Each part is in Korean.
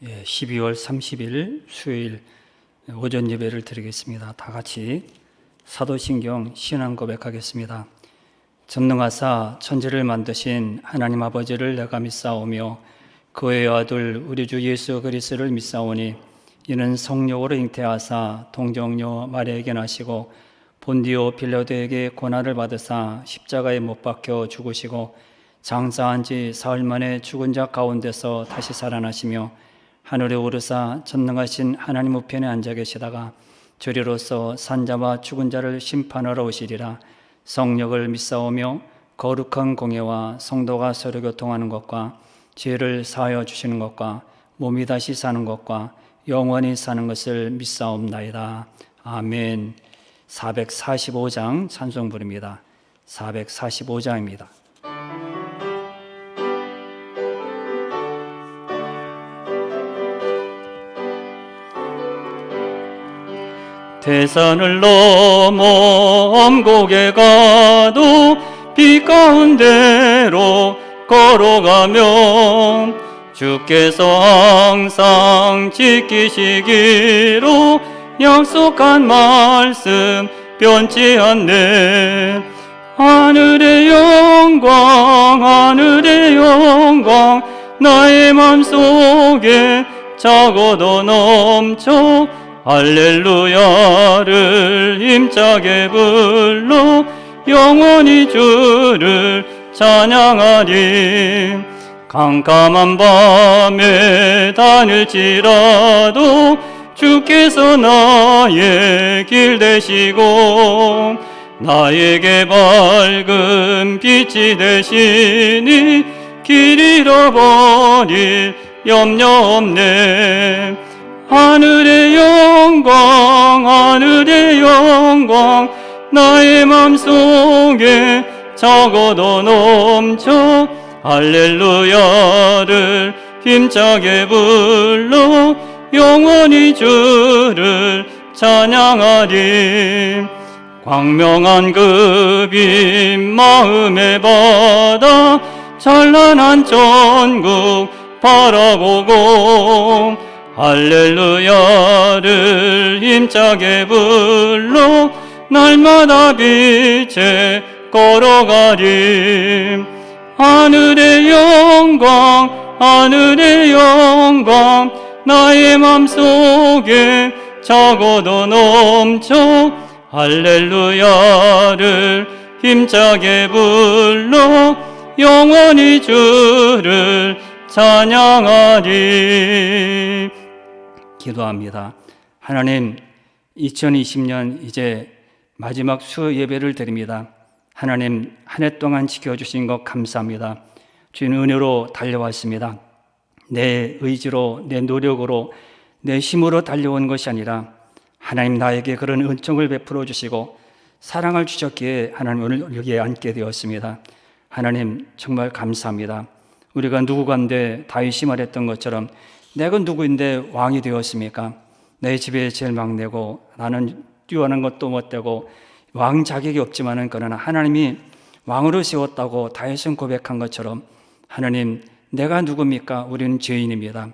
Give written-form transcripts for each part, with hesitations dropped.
12월 30일 수요일 오전 예배를 드리겠습니다. 다 같이 사도신경 신앙 고백하겠습니다. 전능하사 천지를 만드신 하나님 아버지를 내가 믿사오며 그의 아들 우리 주 예수 그리스도를 믿사오니 이는 성령으로 잉태하사 동정녀 마리아에게 나시고 본디오 빌라도에게 고난을 받으사 십자가에 못 박혀 죽으시고 장사한 지 사흘 만에 죽은 자 가운데서 다시 살아나시며 하늘에 오르사 전능하신 하나님 우편에 앉아 계시다가 저리로서 산자와 죽은 자를 심판하러 오시리라. 성령을 믿사오며 거룩한 공예와 성도가 서로 교통하는 것과 죄를 사하여 주시는 것과 몸이 다시 사는 것과 영원히 사는 것을 믿사옵나이다. 아멘. 445장 찬송 부릅니다. 445장입니다. 대산을 넘어 엄곡에 가도 빛 가운데로 걸어가며 주께서 항상 지키시기로 약속한 말씀 변치 않네. 하늘의 영광 하늘의 영광 나의 맘속에 차고도 넘쳐 할렐루야를 힘차게 불러 영원히 주를 찬양하리. 캄캄한 밤에 다닐지라도 주께서 나의 길 되시고 나에게 밝은 빛이 되시니 길 잃어버릴 염려 없네. 하늘의 영광 하늘의 영광 나의 맘속에 차고도 넘쳐 할렐루야를 힘차게 불러 영원히 주를 찬양하리. 광명한 그 빛 마음에 받아 찬란한 천국 바라보고 할렐루야를 힘차게 불러 날마다 빛에 걸어가리. 하늘의 영광 하늘의 영광 나의 맘속에 차고도 넘쳐 할렐루야를 힘차게 불러 영원히 주를 찬양하리. 기도합니다. 하나님, 2020년 이제 마지막 수 예배를 드립니다. 하나님, 한 해 동안 지켜주신 것 감사합니다. 주님 은혜로 달려왔습니다. 내 의지로 내 노력으로 내 힘으로 달려온 것이 아니라 하나님 나에게 그런 은총을 베풀어 주시고 사랑을 주셨기에 하나님 오늘 여기에 앉게 되었습니다. 하나님 정말 감사합니다. 우리가 누구간데 다윗이 말했던 것처럼 내가 누구인데 왕이 되었습니까? 내 집에 제일 막내고 나는 뛰어난 것도 못되고 왕 자격이 없지만은 그러나 하나님이 왕으로 세웠다고 다윗은 고백한 것처럼 하나님 내가 누굽니까? 우리는 죄인입니다.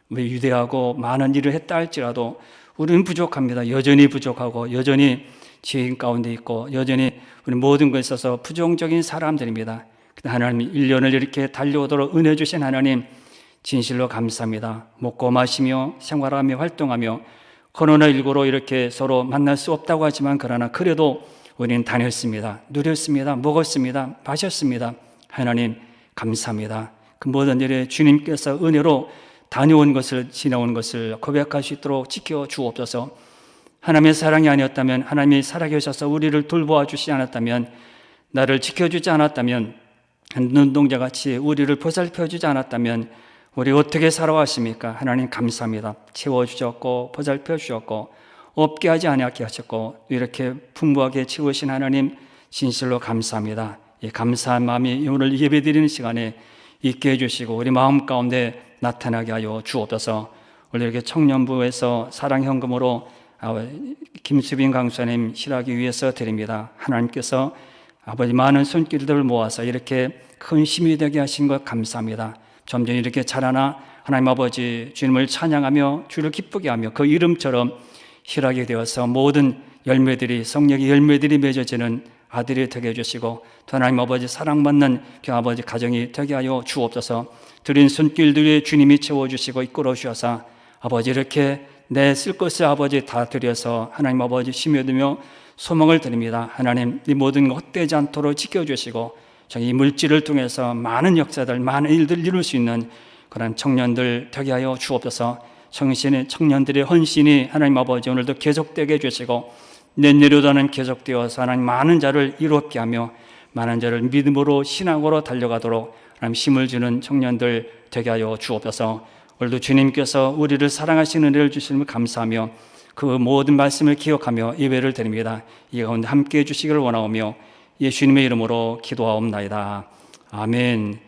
우리 위대하고 많은 일을 했다 할지라도 우리는 부족합니다. 여전히 부족하고 여전히 죄인 가운데 있고 여전히 우리 모든 것에 있어서 부정적인 사람들입니다. 하나님 1년을 이렇게 달려오도록 은혜 주신 하나님 진실로 감사합니다. 먹고 마시며 생활하며 활동하며 코로나19로 이렇게 서로 만날 수 없다고 하지만 그러나 그래도 우리는 다녔습니다. 누렸습니다. 먹었습니다. 마셨습니다. 하나님 감사합니다. 그 모든 일에 주님께서 은혜로 다녀온 것을 지나온 것을 고백할 수 있도록 지켜 주옵소서. 하나님의 사랑이 아니었다면 하나님이 살아계셔서 우리를 돌보아 주시지 않았다면 나를 지켜주지 않았다면 눈동자같이 우리를 보살펴주지 않았다면 우리 어떻게 살아왔습니까? 하나님 감사합니다. 채워주셨고 보살펴주셨고 없게 하지 않게 하셨고 이렇게 풍부하게 채우신 하나님 진실로 감사합니다. 이 감사한 마음이 오늘 예배드리는 시간에 있게 해주시고 우리 마음 가운데 나타나게 하여 주옵소서. 오늘 이렇게 청년부에서 사랑현금으로 김수빈 강사님 실하기 위해서 드립니다. 하나님께서 아버지 많은 손길들을 모아서 이렇게 큰 힘이 되게 하신 것 감사합니다. 점점 이렇게 자라나 하나님 아버지 주님을 찬양하며 주를 기쁘게 하며 그 이름처럼 희락이 되어서 모든 열매들이 성령의 열매들이 맺어지는 아들이 되게 해주시고 또 하나님 아버지 사랑받는 그 아버지 가정이 되게 하여 주옵소서. 드린 손길들이 주님이 채워주시고 이끌어 주셔서 아버지 이렇게 내 쓸 것을 아버지 다 드려서 하나님 아버지 심여두며 소망을 드립니다. 하나님 이 모든 것 헛되지 않도록 지켜주시고 이 물질을 통해서 많은 역사들 많은 일들 이룰 수 있는 그런 청년들 되게 하여 주옵소서. 청년들의 헌신이 하나님 아버지 오늘도 계속되게 해주시고 내년에도는 계속되어서 하나님 많은 자를 이롭게 하며 많은 자를 믿음으로 신앙으로 달려가도록 하나님 힘을 주는 청년들 되게 하여 주옵소서. 오늘도 주님께서 우리를 사랑하시는 은혜를 주시는 감사하며 그 모든 말씀을 기억하며 예배를 드립니다. 이 가운데 함께해 주시기를 원하오며 예수님의 이름으로 기도하옵나이다. 아멘.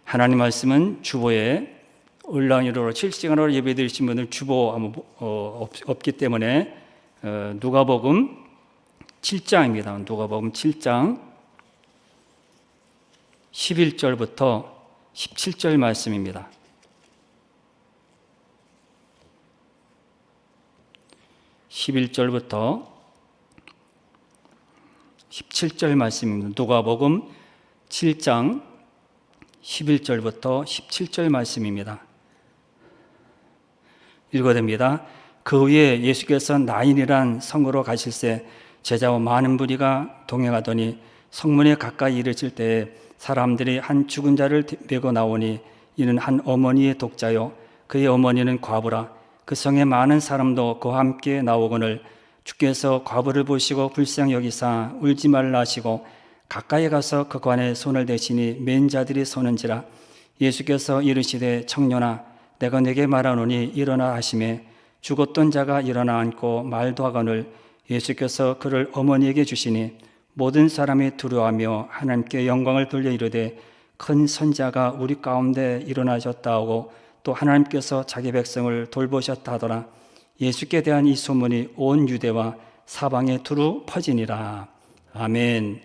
하나님 말씀은 주보에 온라인으로 실시간으로 예배 드리신 분들 주보 없기 때문에 누가복음 7장입니다. 누가복음 7장 11절부터 17절 말씀입니다. 11절부터 17절 말씀입니다. 누가복음 7장 11절부터 17절 말씀입니다. 읽어듭니다. 그 후에 예수께서 나인이란 성으로 가실새 제자와 많은 무리가 동행하더니 성문에 가까이 이르실 때에 사람들이 한 죽은 자를 메고 나오니 이는 한 어머니의 독자요 그의 어머니는 과부라. 그 성에 많은 사람도 그와 함께 나오거늘 주께서 과부를 보시고 불쌍히 여기사 울지 말라 하시고 가까이 가서 그 관에 손을 대시니 맨 자들이 서는지라. 예수께서 이르시되 청년아 내가 네게 말하노니 일어나 하시매 죽었던 자가 일어나 앉고 말도 하거늘 예수께서 그를 어머니에게 주시니 모든 사람이 두려워하며 하나님께 영광을 돌려 이르되 큰 선자가 우리 가운데 일어나셨다 하고 또 하나님께서 자기 백성을 돌보셨다 하더라. 예수께 대한 이 소문이 온 유대와 사방에 두루 퍼지니라. 아멘.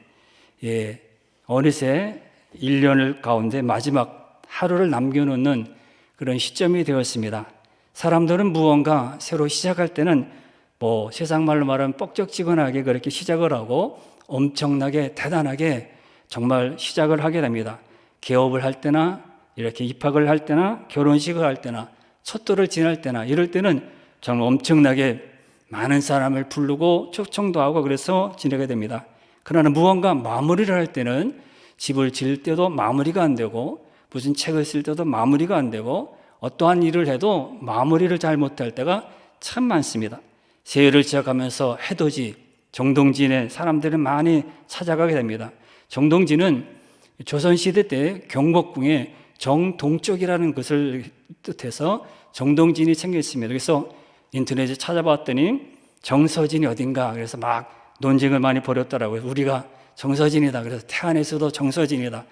예, 어느새 1년을 가운데 마지막 하루를 남겨놓는 그런 시점이 되었습니다. 사람들은 무언가 새로 시작할 때는 세상 말로 말하면 뻑적지근하게 그렇게 시작을 하고 엄청나게 대단하게 정말 시작을 하게 됩니다. 개업을 할 때나 이렇게 입학을 할 때나 결혼식을 할 때나 첫 돌을 지날 때나 이럴 때는 정말 엄청나게 많은 사람을 부르고 초청도 하고 그래서 지내게 됩니다. 그러나 무언가 마무리를 할 때는 집을 지을 때도 마무리가 안 되고 무슨 책을 쓸 때도 마무리가 안 되고 어떠한 일을 해도 마무리를 잘 못할 때가 참 많습니다. 새해를 시작하면서 해돋이, 정동진에 사람들은 많이 찾아가게 됩니다. 정동진은 조선시대 때 경복궁에 정동쪽이라는 것을 뜻해서 정동진이 생겼습니다. 그래서 인터넷에 찾아봤더니 정서진이 어딘가 그래서 막 논쟁을 많이 벌였더라고요. 우리가 정서진이다. 그래서 태안에서도 정서진이다.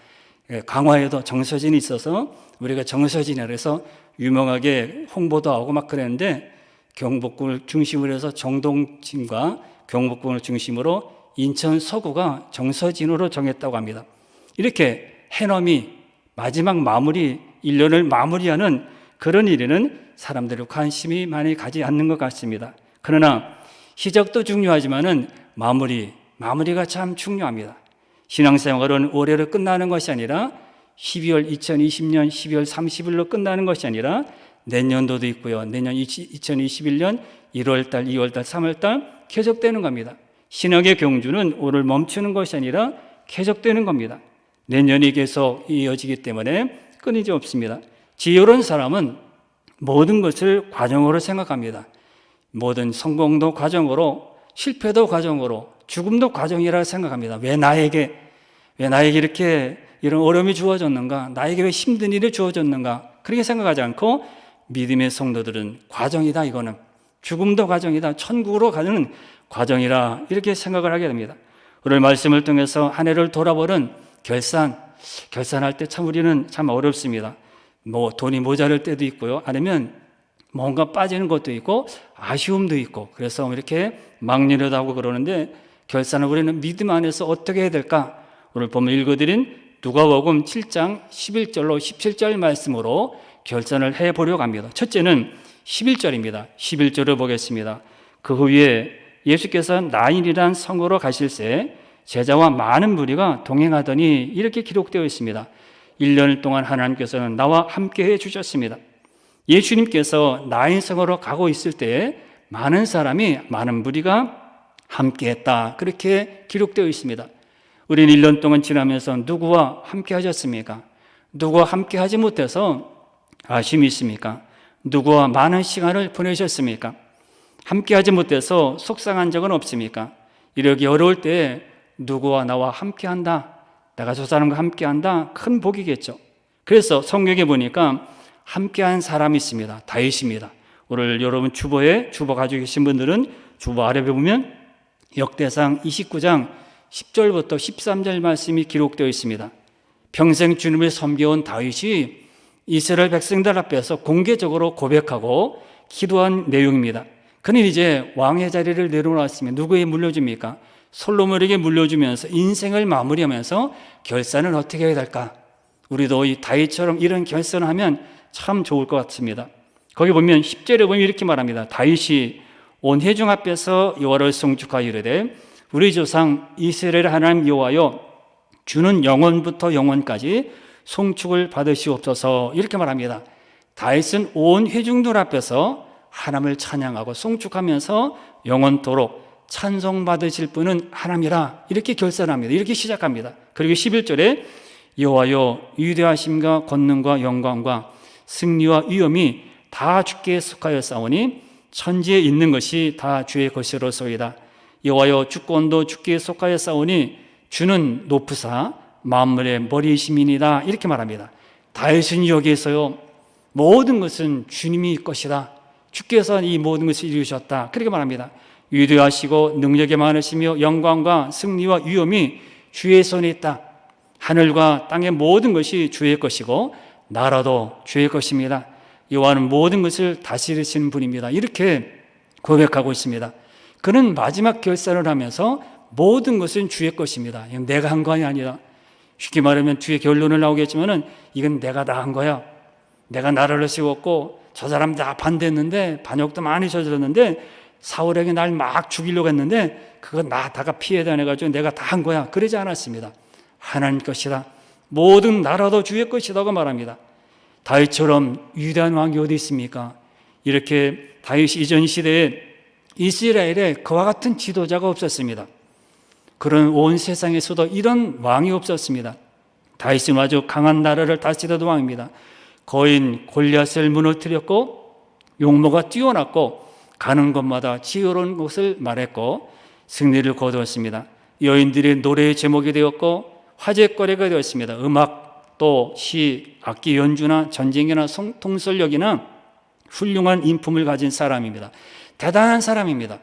강화에도 정서진이 있어서 우리가 정서진이라 그래서 유명하게 홍보도 하고 막 그랬는데 경복궁을 중심으로 해서 정동진과 경복궁을 중심으로 인천 서구가 정서진으로 정했다고 합니다. 이렇게 해넘이 마지막 마무리 1년을 마무리하는 그런 일에는 사람들이 관심이 많이 가지 않는 것 같습니다. 그러나 시작도 중요하지만은 마무리가 참 중요합니다. 신앙생활은 올해로 끝나는 것이 아니라 2020년 12월 30일로 끝나는 것이 아니라 내년도도 있고요. 내년 2021년 1월달, 2월달, 3월달 계속되는 겁니다. 신학의 경주는 오늘 멈추는 것이 아니라 계속되는 겁니다. 내년이 계속 이어지기 때문에 끊이지 없습니다. 지혜로운 사람은 모든 것을 과정으로 생각합니다. 모든 성공도 과정으로, 실패도 과정으로, 죽음도 과정이라 생각합니다. 왜 나에게 이렇게 이런 어려움이 주어졌는가? 나에게 왜 힘든 일이 주어졌는가? 그렇게 생각하지 않고 믿음의 성도들은 과정이다. 이거는 죽음도 과정이다. 천국으로 가는 과정이라 이렇게 생각을 하게 됩니다. 오늘 말씀을 통해서 한 해를 돌아보는 결산할 때 참 우리는 참 어렵습니다. 돈이 모자랄 때도 있고요. 아니면 뭔가 빠지는 것도 있고 아쉬움도 있고 그래서 이렇게 막연하다 하고 그러는데 결산을 우리는 믿음 안에서 어떻게 해야 될까? 오늘 보면 읽어드린 누가복음 7장 11절로 17절 말씀으로 결산을 해보려고 합니다. 첫째는 11절입니다. 11절을 보겠습니다. 그 후에 예수께서 나인이란 성으로 가실새 제자와 많은 무리가 동행하더니 이렇게 기록되어 있습니다. 1년 동안 하나님께서는 나와 함께 해주셨습니다. 예수님께서 나인 성으로 가고 있을 때 많은 무리가 함께했다, 그렇게 기록되어 있습니다. 우리는 1년 동안 지나면서 누구와 함께 하셨습니까? 누구와 함께 하지 못해서 아쉬움이 있습니까? 누구와 많은 시간을 보내셨습니까? 함께 하지 못해서 속상한 적은 없습니까? 이러기 어려울 때 누구와 나와 함께 한다, 내가 저 사람과 함께 한다, 큰 복이겠죠. 그래서 성경에 보니까 함께한 사람이 있습니다. 다윗입니다. 오늘 여러분 주보 가지고 계신 분들은 주보 아래 보면 역대상 29장 10절부터 13절 말씀이 기록되어 있습니다. 평생 주님을 섬겨온 다윗이 이스라엘 백성들 앞에서 공개적으로 고백하고 기도한 내용입니다. 그는 이제 왕의 자리를 내려놓았으면 누구에게 물려줍니까? 솔로몬에게 물려주면서 인생을 마무리하면서 결산을 어떻게 해야 될까? 우리도 이 다윗처럼 이런 결산을 하면 참 좋을 것 같습니다. 거기 보면 10절에 보면 이렇게 말합니다. 다윗이 온 회중 앞에서 여호와를 송축하여 이르되 우리 조상 이스라엘 하나님 여호와여 주는 영원부터 영원까지 송축을 받으시옵소서, 이렇게 말합니다. 다윗은 온 회중들 앞에서 하나님을 찬양하고 송축하면서 영원토록 찬송받으실 분은 하나님이라, 이렇게 결산합니다. 이렇게 시작합니다. 그리고 11절에 여호와여 위대하심과 권능과 영광과 승리와 위엄이 다 주께 속하였사오니 천지에 있는 것이 다 주의 것이로소이다. 여호와여 주권도 주께 속하였사오니 주는 높으사 만물의 머리이심이니이다, 이렇게 말합니다. 다윗은 여기에서요 모든 것은 주님이 것이다, 주께서 이 모든 것을 이루셨다, 그렇게 말합니다. 위대하시고 능력이 많으시며 영광과 승리와 위엄이 주의 손에 있다. 하늘과 땅의 모든 것이 주의 것이고 나라도 주의 것입니다. 여호와는 모든 것을 다스리시는 분입니다, 이렇게 고백하고 있습니다. 그는 마지막 결산을 하면서 모든 것은 주의 것입니다. 이건 내가 한 것이 아니라, 쉽게 말하면 뒤에 결론을 나오겠지만은 이건 내가 다 한 거야. 내가 나라를 세웠고 저 사람 다 반대했는데 반역도 많이 저질렀는데 사울에게 날 막 죽이려고 했는데 그거 다가 피해 다녀가지고 내가 다 한 거야, 그러지 않았습니다. 하나님 것이다, 모든 나라도 주의 것이라고 말합니다. 다윗처럼 위대한 왕이 어디 있습니까? 이렇게 다윗 이전 시대에 이스라엘에 그와 같은 지도자가 없었습니다. 그런 온 세상에서도 이런 왕이 없었습니다. 다윗은 아주 강한 나라를 다스리던 왕입니다. 거인 골리앗을 무너뜨렸고 용모가 뛰어났고 가는 곳마다 지혜로운 것을 말했고 승리를 거두었습니다. 여인들의 노래의 제목이 되었고 화제거리가 되었습니다. 음악, 또 시, 악기 연주나 전쟁이나 통솔력이나 훌륭한 인품을 가진 사람입니다. 대단한 사람입니다.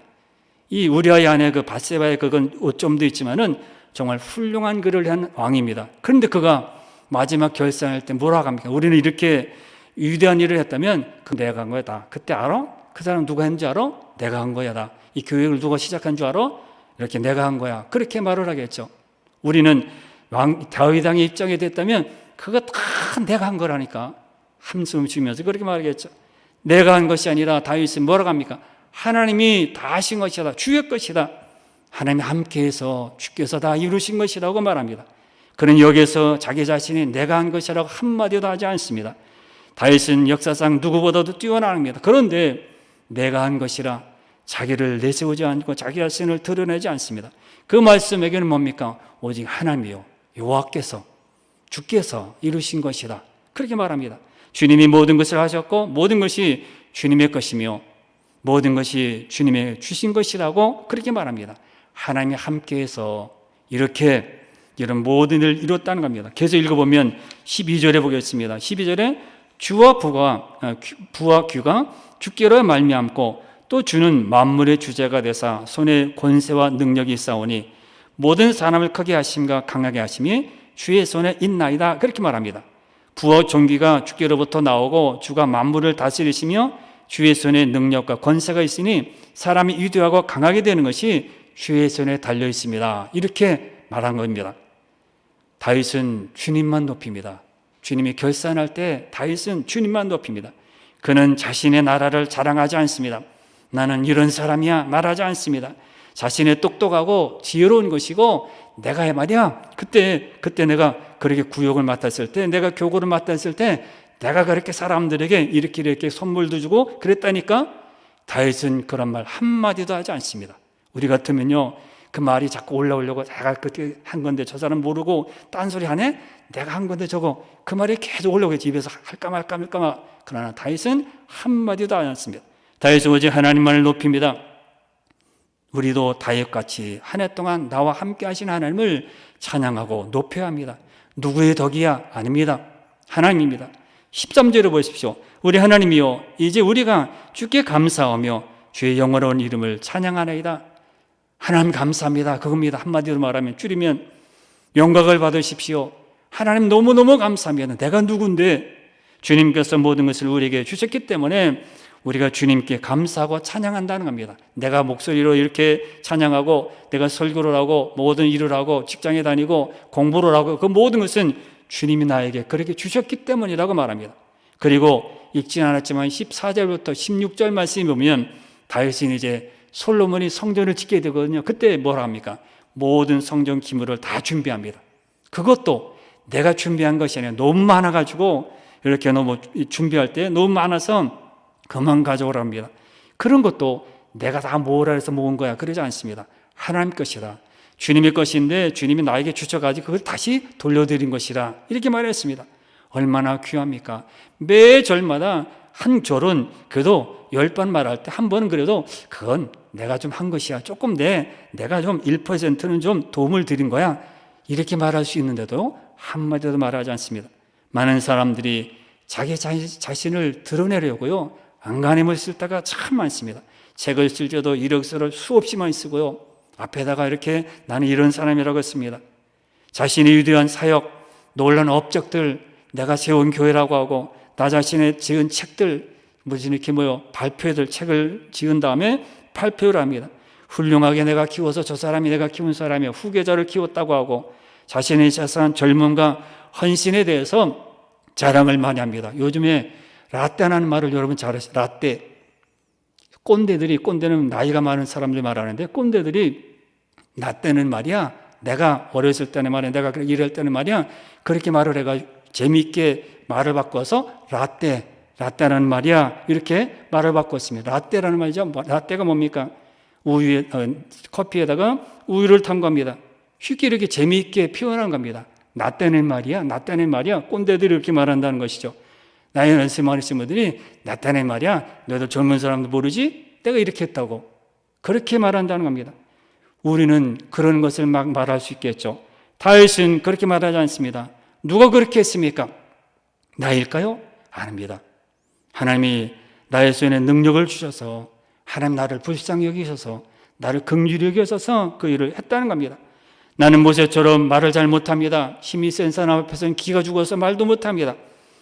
이 우리아의 아내 그 밧세바의 그건 오점도 있지만은 정말 훌륭한 글을 한 왕입니다. 그런데 그가 마지막 결산할 때 뭐라고 합니까? 우리는 이렇게 위대한 일을 했다면 그 내가 한 거야 다. 그때 알아? 그 사람 누가 했는지 알아? 내가 한 거야 다. 이 교육을 누가 시작한 줄 알아? 이렇게 내가 한 거야, 그렇게 말을 하겠죠. 우리는 다윗 왕의 입장이 됐다면 그거 다 내가 한 거라니까 한숨 쉬면서 그렇게 말하겠죠. 내가 한 것이 아니라 다윗은 뭐라고 합니까? 하나님이 다 하신 것이다, 주의 것이다, 하나님이 함께해서 주께서 다 이루신 것이라고 말합니다. 그는 여기에서 자기 자신이 내가 한 것이라고 한마디도 하지 않습니다. 다윗은 역사상 누구보다도 뛰어납니다. 그런데 내가 한 것이라 자기를 내세우지 않고 자기 자신을 드러내지 않습니다. 그 말씀에게는 뭡니까? 오직 하나님이요 여호와께서 주께서 이루신 것이다, 그렇게 말합니다. 주님이 모든 것을 하셨고 모든 것이 주님의 것이며 모든 것이 주님의 주신 것이라고 그렇게 말합니다. 하나님이 함께해서 이렇게 이런 모든 일을 이뤘다는 겁니다. 계속 읽어보면 12절에 보겠습니다. 12절에 주와 부와 귀가 주께로 말미암고 또 주는 만물의 주제가 되사 손에 권세와 능력이 있사오니 모든 사람을 크게 하심과 강하게 하심이 주의 손에 있나이다, 그렇게 말합니다. 부와 존귀가 주께로부터 나오고 주가 만물을 다스리시며 주의 손에 능력과 권세가 있으니 사람이 위대하고 강하게 되는 것이 주의 손에 달려 있습니다, 이렇게 말한 겁니다. 다윗은 주님만 높입니다. 주님이 결산할 때 다윗은 주님만 높입니다. 그는 자신의 나라를 자랑하지 않습니다. 나는 이런 사람이야 말하지 않습니다. 자신의 똑똑하고 지혜로운 것이고 내가 말이야 그때 내가 그렇게 구역을 맡았을 때, 내가 교구를 맡았을 때 내가 그렇게 사람들에게 이렇게 선물도 주고 그랬다니까. 다윗은 그런 말 한마디도 하지 않습니다. 우리 같으면요, 그 말이 자꾸 올라오려고 내가 그렇게 한 건데 저 사람 모르고 딴소리 하네? 내가 한 건데 저거, 그 말이 계속 올라오겠지. 입에서 할까 말까. 그러나 다윗은 한마디도 하지 않습니다. 다윗은 오직 하나님만을 높입니다. 우리도 다윗같이 한 해 동안 나와 함께 하신 하나님을 찬양하고 높여야 합니다. 누구의 덕이야? 아닙니다. 하나님입니다. 13절을 보십시오. 우리 하나님이여, 이제 우리가 주께 감사하며 주의 영원한 이름을 찬양하나이다. 하나님 감사합니다. 그겁니다. 한마디로 말하면, 줄이면 영광을 받으십시오. 하나님 너무너무 감사합니다. 내가 누군데 주님께서 모든 것을 우리에게 주셨기 때문에 우리가 주님께 감사하고 찬양한다는 겁니다. 내가 목소리로 이렇게 찬양하고, 내가 설교를 하고, 모든 일을 하고, 직장에 다니고, 공부를 하고, 그 모든 것은 주님이 나에게 그렇게 주셨기 때문이라고 말합니다. 그리고 읽지는 않았지만 14절부터 16절 말씀을 보면 다윗은 이제 솔로몬이 성전을 짓게 되거든요. 그때 뭐라 합니까? 모든 성전 기물을 다 준비합니다. 그것도 내가 준비한 것이 아니라 너무 많아가지고, 이렇게 너무 준비할 때 너무 많아서 그만 가져오랍니다. 그런 것도 내가 다 모으라 해서 모은 거야 그러지 않습니다. 하나님 것이라, 주님의 것인데 주님이 나에게 주셔가지고 그걸 다시 돌려드린 것이라, 이렇게 말했습니다. 얼마나 귀합니까? 매 절마다 한 절은 그래도 10번 말할 때 한 번은 그래도 그건 내가 좀 한 것이야, 조금 내가 좀 1%는 좀 도움을 드린 거야, 이렇게 말할 수 있는데도 한마디도 말하지 않습니다. 많은 사람들이 자기 자신을 드러내려고요, 안간힘을 쓸 때가 참 많습니다. 책을 쓸 때도 이력서를 수없이 많이 쓰고요, 앞에다가 이렇게 나는 이런 사람이라고 했습니다. 자신의 위대한 사역, 놀라운 업적들, 내가 세운 교회라고 하고, 나 자신의 지은 책들, 무슨 이렇게 발표들, 책을 지은 다음에 발표를 합니다. 훌륭하게 내가 키워서 저 사람이 내가 키운 사람이야, 후계자를 키웠다고 하고, 자신의 자산, 젊음과 헌신에 대해서 자랑을 많이 합니다. 요즘에 라떼라는 말을 여러분 잘 아시죠? 라떼. 꼰대는 나이가 많은 사람들 말하는데, 꼰대들이 라떼는 말이야, 내가 어렸을 때는 말이야, 내가 일할 때는 말이야, 그렇게 말을 해가지고 재미있게 말을 바꿔서 라떼라는 말이야, 이렇게 말을 바꿨습니다. 라떼라는 말이죠. 라떼가 뭡니까? 커피에다가 우유를 탄 겁니다. 쉽게 이렇게 재미있게 표현한 겁니다. 라떼는 말이야, 꼰대들이 이렇게 말한다는 것이죠. 나이 많으신 분들이 나타낸 말이야, 너도 젊은 사람도 모르지? 내가 이렇게 했다고 그렇게 말한다는 겁니다. 우리는 그런 것을 막 말할 수 있겠죠. 다윗은 그렇게 말하지 않습니다. 누가 그렇게 했습니까? 나일까요? 아닙니다. 하나님이 나의 손에 능력을 주셔서, 하나님 나를 불쌍히 여기셔서, 나를 긍휼히 여기셔서 그 일을 했다는 겁니다. 나는 모세처럼 말을 잘 못합니다. 힘이 센 사람 앞에서는 기가 죽어서 말도 못합니다.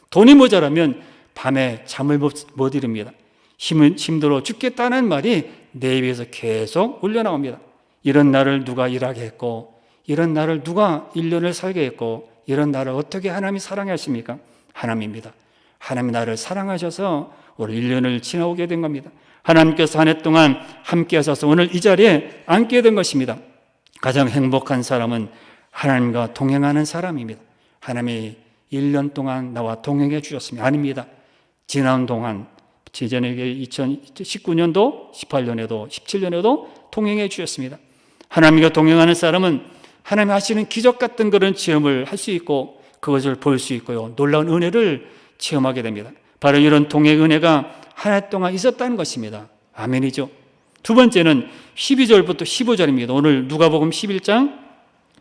돈이 모자라면 밤에 잠을 못 이룹니다. 힘들어 죽겠다는 말이 내 입에서 계속 울려나옵니다. 이런 나를 누가 일하게 했고, 이런 나를 누가 1년을 살게 했고, 이런 나를 어떻게 하나님이 사랑하십니까? 하나님입니다. 하나님이 나를 사랑하셔서 오늘 1년을 지나오게 된 겁니다. 하나님께서 한 해 동안 함께 하셔서 오늘 이 자리에 앉게 된 것입니다. 가장 행복한 사람은 하나님과 동행하는 사람입니다. 하나님이 1년 동안 나와 동행해 주셨습니다. 아닙니다. 지난 동안, 지전에 2019년도, 18년에도, 17년에도 동행해 주셨습니다. 하나님과 동행하는 사람은 하나님이 하시는 기적 같은 그런 체험을 할 수 있고, 그것을 볼 수 있고요, 놀라운 은혜를 체험하게 됩니다. 바로 이런 동행 은혜가 한 해 동안 있었다는 것입니다. 아멘이죠. 두 번째는 12절부터 15절입니다. 오늘 누가복음 11장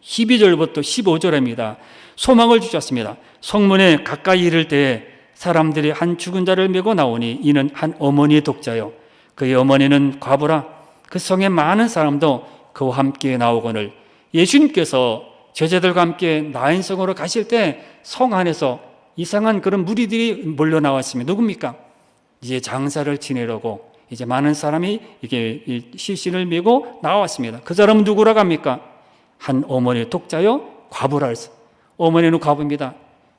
12절부터 15절입니다. 소망을 주셨습니다. 성문에 가까이 이를 때에 사람들이 한 죽은 자를 메고 나오니 이는 한 어머니의 독자요, 그의 어머니는 과부라. 그 성에 많은 사람도 그와 함께 나오거늘 예수님께서 제자들과 함께 나인성으로 가실 때 성 안에서 이상한 그런 무리들이 몰려 나왔습니다. 누굽니까? 이제 장사를 지내려고 이제 많은 사람이 이게 시신을 메고 나왔습니다. 그 사람은 누구라고 합니까? 한 어머니의 독자요, 과부라 해서. 어머니는 과부입니다.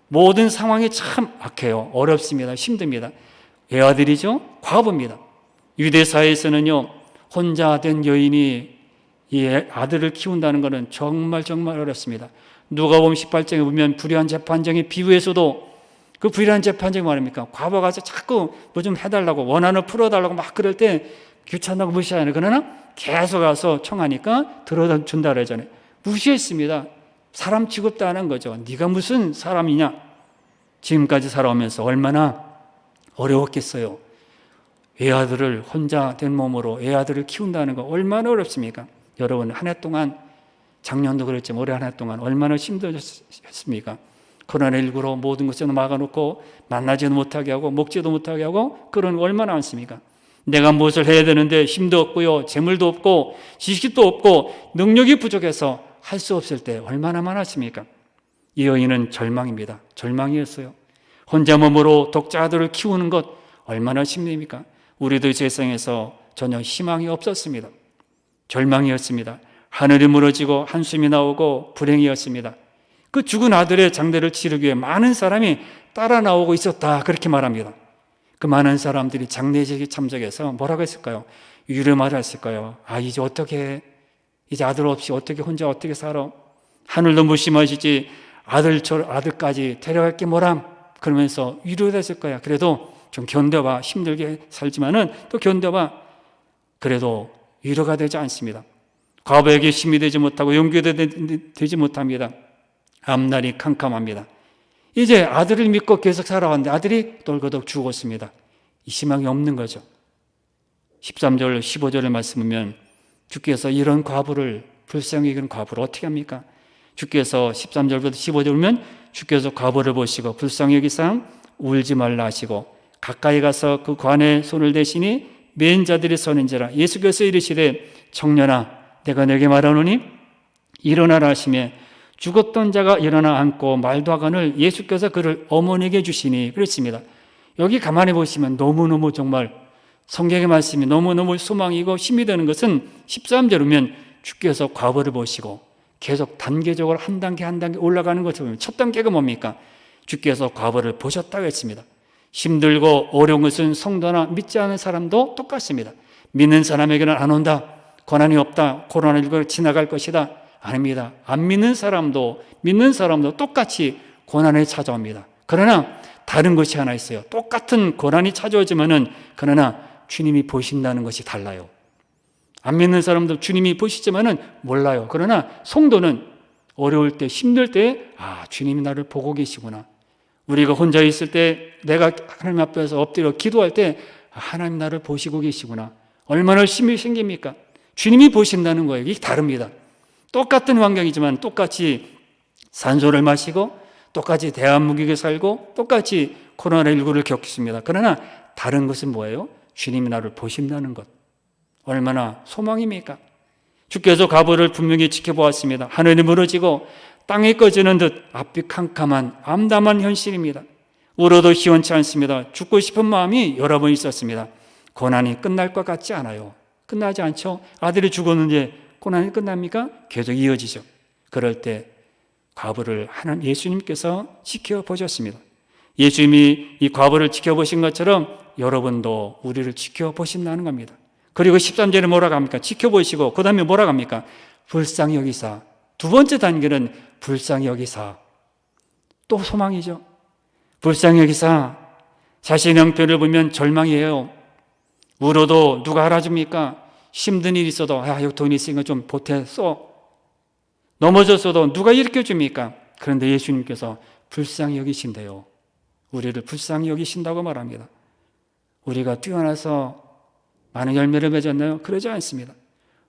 모든 상황이 참 악해요. 어렵습니다. 힘듭니다. 외아들이죠. 과부입니다. 유대사회에서는요, 혼자 된 여인이 이 아들을 키운다는 것은 정말 어렵습니다. 누가복음 18장에 보면 불의한 재판정의 비유에서도 그 불의한 재판정이 말입니까? 과부가 자꾸 뭐 좀 해달라고, 원한을 풀어달라고 막 그럴 때 귀찮다고 무시하잖아요. 그러나 계속 가서 청하니까 들어준다 그러잖아요. 무시했습니다. 사람 취급도 안 한 거죠. 네가 무슨 사람이냐? 지금까지 살아오면서 얼마나 어려웠겠어요. 애아들을 혼자 된 몸으로 애아들을 키운다는 거 얼마나 어렵습니까? 여러분, 한 해 동안, 작년도 그랬지만 올해 한 해 동안 얼마나 힘드셨습니까? 코로나19로 모든 것을 막아놓고 만나지도 못하게 하고 먹지도 못하게 하고 그런 거 얼마나 많습니까? 내가 무엇을 해야 되는데 힘도 없고요, 재물도 없고 지식도 없고 능력이 부족해서 할 수 없을 때 얼마나 많았습니까? 이 여인은 절망입니다. 절망이었어요. 혼자 몸으로 독자들을 키우는 것 얼마나 힘듭니까? 우리도 세상에서 전혀 희망이 없었습니다. 절망이었습니다. 하늘이 무너지고 한숨이 나오고 불행이었습니다. 그 죽은 아들의 장례를 치르기 위해 많은 사람이 따라 나오고 있었다, 그렇게 말합니다. 그 많은 사람들이 장례식에 참석해서 뭐라고 했을까요? 위로 말했을까요? 아, 이제 어떻게 해? 이제 아들 없이 어떻게 혼자 어떻게 살아? 하늘도 무심하시지 아들까지 데려갈 게 뭐람? 그러면서 위로됐을 거야. 그래도 좀 견뎌봐. 힘들게 살지만은 또 견뎌봐. 그래도 위로가 되지 않습니다. 과부에게 힘이 되지 못하고 용기도 되지 못합니다. 앞날이 캄캄합니다. 이제 아들을 믿고 계속 살아왔는데 아들이 똘거덕 죽었습니다. 이 희망이 없는 거죠. 13절, 15절의 말씀 보면 주께서 이런 과부를, 불쌍히 여기는 과부를 어떻게 합니까? 주께서 13절부터 15절 보면 주께서 과부를 보시고 불쌍히 여기사 울지 말라 하시고 가까이 가서 그 관에 손을 대시니 맨 자들이 서는지라. 예수께서 이르시되 청년아 내가 내게 말하노니 일어나라 하시며 죽었던 자가 일어나 앉고 말도 하거늘 예수께서 그를 어머니에게 주시니 그랬습니다. 여기 가만히 보시면 너무너무 정말 성경의 말씀이 너무너무 소망이고 힘이 되는 것은 13절에 보면 주께서 과부를 보시고 계속 단계적으로 한 단계 한 단계 올라가는 것을 보면 첫 단계가 뭡니까? 주께서 과부를 보셨다고 했습니다. 힘들고 어려운 것은 성도나 믿지 않은 사람도 똑같습니다. 믿는 사람에게는 안 온다, 고난이 없다, 코로나19가 지나갈 것이다, 아닙니다. 안 믿는 사람도 믿는 사람도 똑같이 고난이 찾아옵니다. 그러나 다른 것이 하나 있어요. 똑같은 고난이 찾아오지만은 그러나 주님이 보신다는 것이 달라요. 안 믿는 사람도 주님이 보시지만은 몰라요. 그러나 성도는 어려울 때, 힘들 때, 아, 주님이 나를 보고 계시구나. 우리가 혼자 있을 때, 내가 하나님 앞에서 엎드려 기도할 때, 아, 하나님 나를 보시고 계시구나. 얼마나 힘이 생깁니까? 주님이 보신다는 거예요. 이게 다릅니다. 똑같은 환경이지만 똑같이 산소를 마시고 똑같이 대한민국에 살고 똑같이 코로나19를 겪습니다. 그러나 다른 것은 뭐예요? 주님이 나를 보신다는 것. 얼마나 소망입니까? 주께서 과부를 분명히 지켜보았습니다. 하늘이 무너지고 땅이 꺼지는 듯 앞이 캄캄한 암담한 현실입니다. 울어도 시원치 않습니다. 죽고 싶은 마음이 여러 번 있었습니다. 고난이 끝날 것 같지 않아요. 끝나지 않죠. 아들이 죽었는데 고난이 끝납니까? 계속 이어지죠. 그럴 때 과부를 하나님 예수님께서 지켜보셨습니다. 예수님이 이 과부를 지켜보신 것처럼 여러분도 우리를 지켜보신다는 겁니다. 그리고 13절에 뭐라고 합니까? 지켜보시고 그 다음에 뭐라고 합니까? 불쌍히 여기사. 두 번째 단계는 불쌍히 여기사. 또 소망이죠. 불쌍히 여기사. 자신의 형편을 보면 절망이에요. 울어도 누가 알아줍니까? 힘든 일이 있어도 아, 여기 돈이 있으니까 좀 보태 써. 넘어졌어도 누가 일으켜줍니까? 그런데 예수님께서 불쌍히 여기신대요. 우리를 불쌍히 여기신다고 말합니다. 우리가 뛰어나서 많은 열매를 맺었나요? 그러지 않습니다.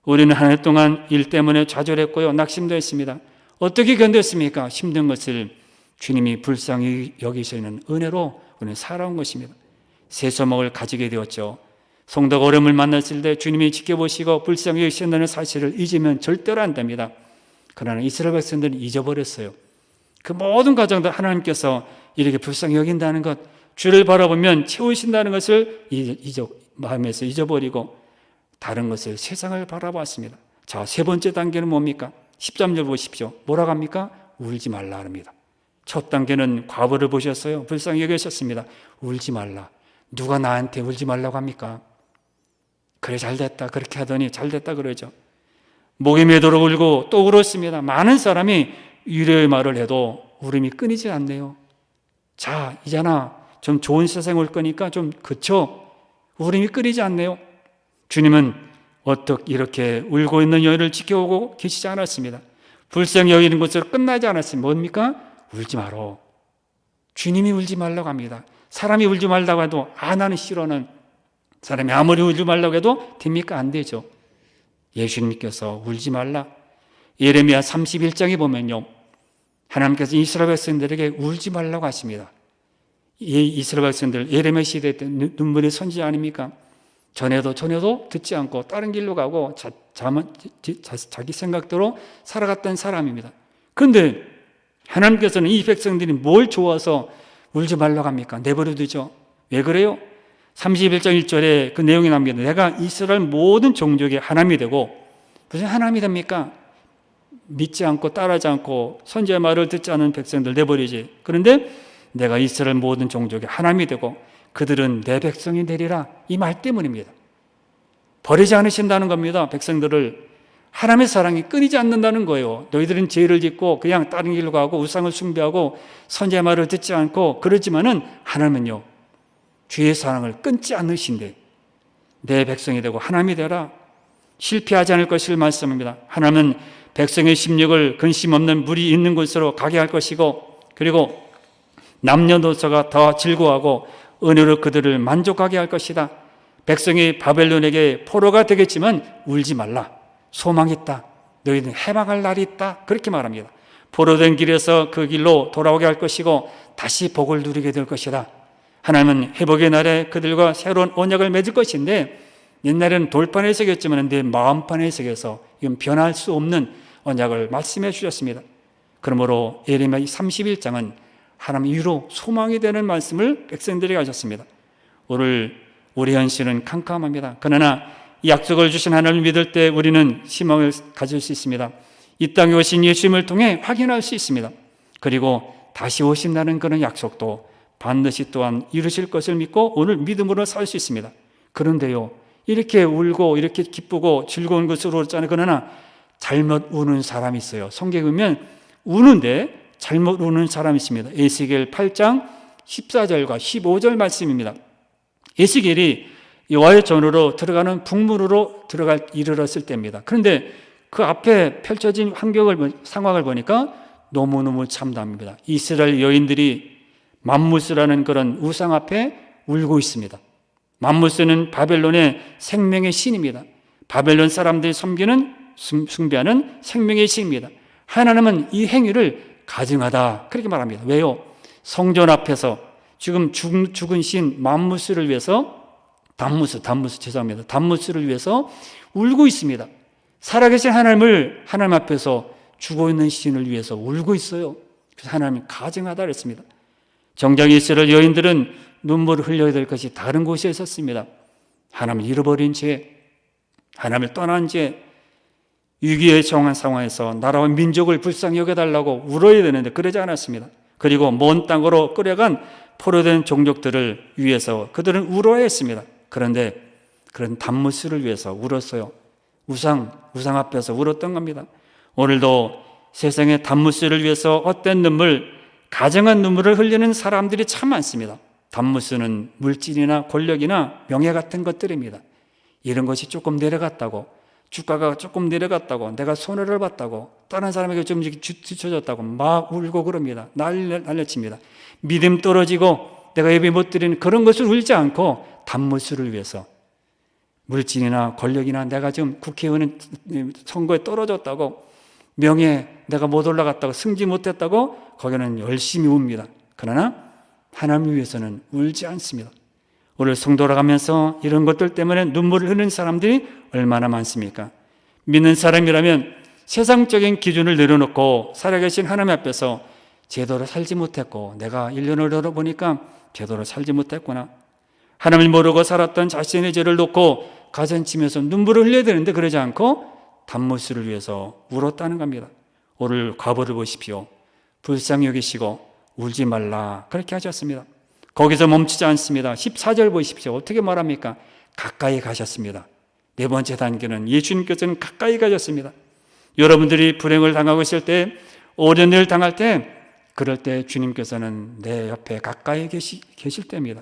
우리는 한 해 동안 일 때문에 좌절했고요, 낙심도 했습니다. 어떻게 견뎠습니까? 힘든 것을 주님이 불쌍히 여기시는 은혜로 우리는 살아온 것입니다. 새 소망을 가지게 되었죠. 성도가 어려움을 만났을 때 주님이 지켜보시고 불쌍히 여기신다는 사실을 잊으면 절대로 안 됩니다. 그러나 이스라엘 백성들은 잊어버렸어요. 그 모든 과정들 하나님께서 이렇게 불쌍히 여긴다는 것, 주를 바라보면 채우신다는 것을 마음에서 잊어버리고 다른 것을, 세상을 바라보았습니다. 자, 세 번째 단계는 뭡니까? 13절 보십시오. 뭐라고 합니까? 울지 말라 합니다. 첫 단계는 과부를 보셨어요. 불쌍히 여기셨습니다. 울지 말라. 누가 나한테 울지 말라고 합니까? 그래 잘됐다 그렇게 하더니 잘됐다 그러죠. 목이 매도록 울고 또 울었습니다. 많은 사람이 위로의 말을 해도 울음이 끊이지 않네요. 자, 이제나 좀 좋은 세상 올 거니까 좀 그쳐. 울음이 끊이지 않네요. 주님은 어떻게 이렇게 울고 있는 여인을 지켜오고 계시지 않았습니다. 불쌍히 여기는 것으로 끝나지 않았습니다. 뭡니까? 울지 마라. 주님이 울지 말라고 합니다. 사람이 울지 말라고 해도 나는 싫어는 사람이 아무리 울지 말라고 해도 됩니까? 안 되죠. 예수님께서 울지 말라. 예레미야 31장에 보면요, 하나님께서 이스라엘 백성들에게 울지 말라고 하십니다. 이 이스라엘 백성들 예레미야 시대 때 눈물의 선지 아닙니까? 전에도 듣지 않고 다른 길로 가고 자기 생각대로 살아갔던 사람입니다. 그런데 하나님께서는 이 백성들이 뭘 좋아서 울지 말라고 합니까? 내버려 두죠. 왜 그래요? 31장 1절에 그 내용이 나옵니다. 내가 이스라엘 모든 종족의 하나님이 되고, 무슨 하나님이 됩니까? 믿지 않고 따르지 않고 선지의 말을 듣지 않은 백성들 내버리지. 그런데 내가 이스라엘 모든 종족의 하나님이 되고 그들은 내 백성이 되리라. 이 말 때문입니다. 버리지 않으신다는 겁니다. 백성들을. 하나님의 사랑이 끊이지 않는다는 거예요. 너희들은 죄를 짓고 그냥 다른 길로 가고 우상을 숭배하고 선지의 말을 듣지 않고 그러지만은 하나님은요, 주의 사랑을 끊지 않으신데 내 백성이 되고 하나님이 되라. 실패하지 않을 것을 말씀합니다. 하나님은 백성의 심령을 근심 없는 물이 있는 곳으로 가게 할 것이고, 그리고 남녀노소가 더 즐거워하고 은혜로 그들을 만족하게 할 것이다. 백성이 바벨론에게 포로가 되겠지만 울지 말라. 소망이 있다. 너희는 해방할 날이 있다. 그렇게 말합니다. 포로된 길에서 그 길로 돌아오게 할 것이고 다시 복을 누리게 될 것이다. 하나님은 회복의 날에 그들과 새로운 언약을 맺을 것인데, 옛날에는 돌판에 새겼지만 내 마음판에 새겨서 이건 변할 수 없는 언약을 말씀해 주셨습니다. 그러므로 예레미야 31장은 하나님 위로 소망이 되는 말씀을 백성들에게 하셨습니다. 오늘 우리 현실은 캄캄합니다. 그러나 이 약속을 주신 하나님을 믿을 때 우리는 희망을 가질 수 있습니다. 이 땅에 오신 예수님을 통해 확인할 수 있습니다. 그리고 다시 오신다는 그런 약속도 반드시 또한 이루실 것을 믿고 오늘 믿음으로 살 수 있습니다. 그런데요, 이렇게 울고 이렇게 기쁘고 즐거운 것으로 울잖아요. 그러나 잘못 우는 사람이 있어요. 성경에 보면 우는데 잘못 우는 사람이 있습니다. 에스겔 8장 14절과 15절 말씀입니다. 에스겔이 여호와의 전으로 들어가는 북문으로 이르렀을 때입니다. 그런데 그 앞에 펼쳐진 상황을 보니까 너무너무 참담합니다. 이스라엘 여인들이 맘무스라는 그런 우상 앞에 울고 있습니다. 맘무스는 바벨론의 생명의 신입니다. 바벨론 사람들이 숭배하는 생명의 신입니다. 하나님은 이 행위를 가증하다 그렇게 말합니다. 왜요? 성전 앞에서 지금 죽은 신 맘무스를 위해서 단무스를 위해서 울고 있습니다. 살아계신 하나님 앞에서 죽어 있는 신을 위해서 울고 있어요. 그래서 하나님이 가증하다 그랬습니다. 정작 이스라엘 여인들은 눈물을 흘려야 될 것이 다른 곳에 있었습니다. 하나님을 잃어버린 죄, 하나님을 떠난 죄, 위기에 처한 상황에서 나라와 민족을 불쌍히 여겨달라고 울어야 되는데 그러지 않았습니다. 그리고 먼 땅으로 끌어간 포로된 종족들을 위해서 그들은 울어야 했습니다. 그런데 그런 단무스를 위해서 울었어요. 우상 앞에서 울었던 겁니다. 오늘도 세상의 단무스를 위해서 헛된 눈물, 가정한 눈물을 흘리는 사람들이 참 많습니다. 단무스는 물질이나 권력이나 명예 같은 것들입니다. 이런 것이 조금 내려갔다고, 주가가 조금 내려갔다고, 내가 손해를 봤다고, 다른 사람에게 좀 뒤쳐졌다고 막 울고 그럽니다. 난리칩니다. 믿음 떨어지고 내가 예배 못 드리는 그런 것을 울지 않고 단무스를 위해서, 물질이나 권력이나 내가 지금 국회의원 선거에 떨어졌다고, 명예 내가 못 올라갔다고, 승지 못했다고 거기는 열심히 웁니다. 그러나 하나님을 위해서는 울지 않습니다. 오늘 성도로 가면서 이런 것들 때문에 눈물을 흘리는 사람들이 얼마나 많습니까? 믿는 사람이라면 세상적인 기준을 내려놓고 살아계신 하나님 앞에서 제대로 살지 못했고, 내가 1년을 돌아보니까 제대로 살지 못했구나, 하나님을 모르고 살았던 자신의 죄를 놓고 가슴치면서 눈물을 흘려야 되는데 그러지 않고 단무스를 위해서 울었다는 겁니다. 오늘 과부를 보십시오. 불쌍히 여기시고 울지 말라 그렇게 하셨습니다. 거기서 멈추지 않습니다. 14절 보십시오. 어떻게 말합니까? 가까이 가셨습니다. 네 번째 단계는 예수님께서는 가까이 가셨습니다. 여러분들이 불행을 당하고 있을 때, 어려운 일을 당할 때, 그럴 때 주님께서는 내 옆에 가까이 계실 때입니다.